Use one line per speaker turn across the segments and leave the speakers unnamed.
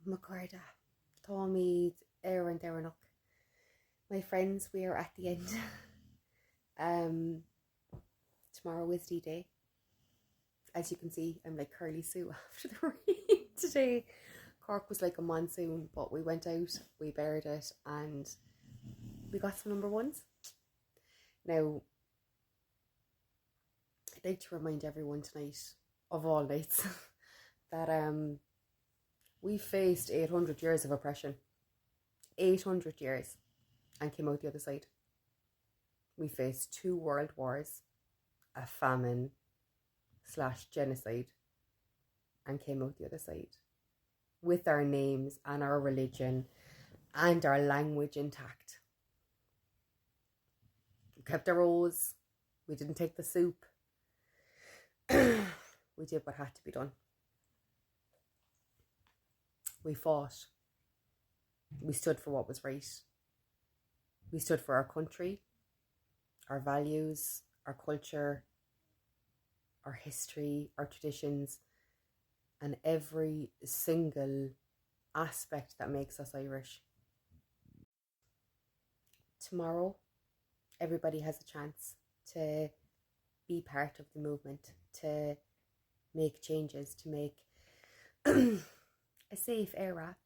Macarda, Tommy, Aaron, Derenoch. My friends, we are at the end. Tomorrow is D-Day. As you can see, I'm like Curly Sue after the rain today. Cork was like a monsoon, but we went out, we bared it, and we got some number ones. Now, I'd like to remind everyone tonight, of all nights, that we faced 800 years of oppression. 800 years, and came out the other side. We faced 2 world wars, a famine / genocide, and came out the other side with our names and our religion and our language intact. We kept our oaths. We didn't take the soup. We did what had to be done. We fought. We stood for what was right. We stood for our country, our values, our culture, our history, our traditions, and every single aspect that makes us Irish. Tomorrow, everybody has a chance to be part of the movement, to make changes, to make a safe era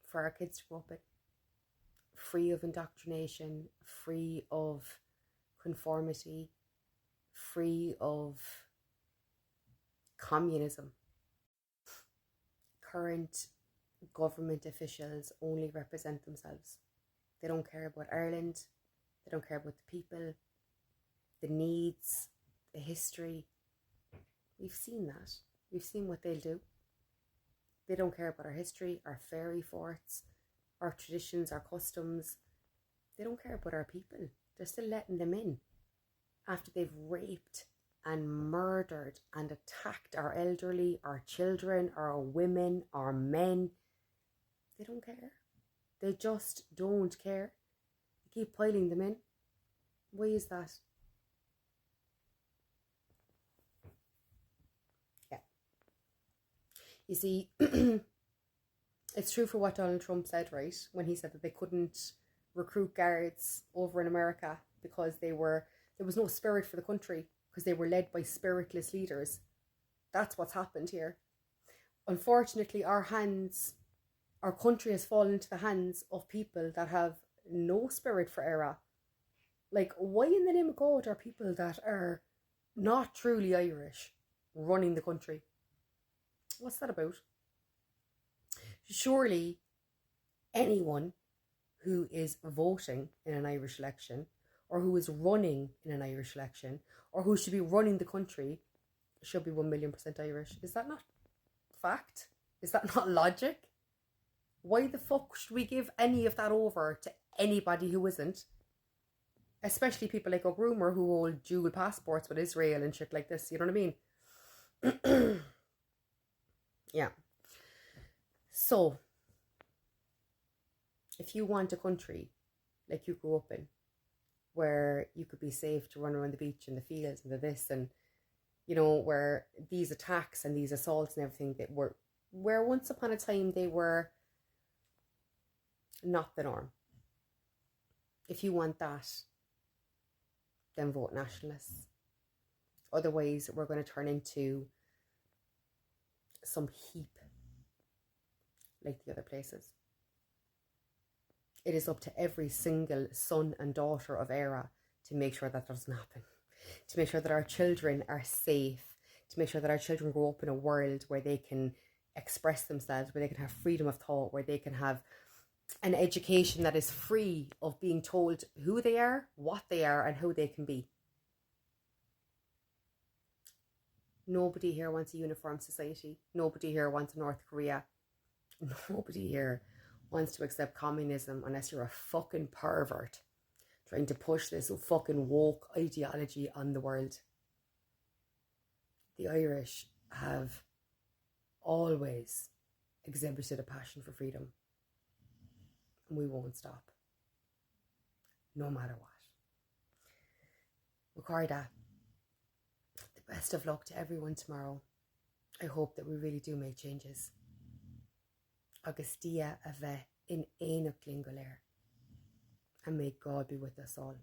for our kids to grow up in, free of indoctrination, free of conformity, free of communism. Current government officials only represent themselves. They don't care about Ireland. They don't care about the people, the needs, the history. We've seen that. We've seen what they'll do. They don't care about our history, our fairy forts, our traditions, our customs. They don't care about our people. They're still letting them in after they've raped and murdered and attacked our elderly, our children, our women, our men. They don't care. They just don't care. They keep piling them in. Why is that? Yeah. You see, it's true for what Donald Trump said, right? When he said that they couldn't recruit guards over in America because there was no spirit for the country, because they were led by spiritless leaders. That's what's happened here. Unfortunately, our country has fallen into the hands of people that have no spirit for era. Like, why in the name of God are people that are not truly Irish running the country? What's that about? Surely anyone who is voting in an Irish election, or who is running in an Irish election, or who should be running the country, should be 1,000,000% Irish. Is that not fact? Is that not logic? Why the fuck should we give any of that over to anybody who isn't? Especially people like O'Groomer who hold dual passports with Israel and shit like this. You know what I mean? Yeah. So, if you want a country like you grew up in, where you could be safe to run around the beach and the fields and the this, and you know, where these attacks and these assaults and everything that were, where once upon a time they were not the norm. If you want that, then vote nationalists. Otherwise, we're going to turn into some heap like the other places. It is up to every single son and daughter of ERA to make sure that doesn't happen, to make sure that our children are safe, to make sure that our children grow up in a world where they can express themselves, where they can have freedom of thought, where they can have an education that is free of being told who they are, what they are, and who they can be. Nobody here wants a uniform society. Nobody here wants North Korea. Nobody here wants to accept communism unless you're a fucking pervert trying to push this fucking woke ideology on the world. The Irish have always exhibited a passion for freedom, and we won't stop, no matter what. Macarda, the best of luck to everyone tomorrow. I hope that we really do make changes. agus dia a bheith in éach lín go léir. And may God be with us all.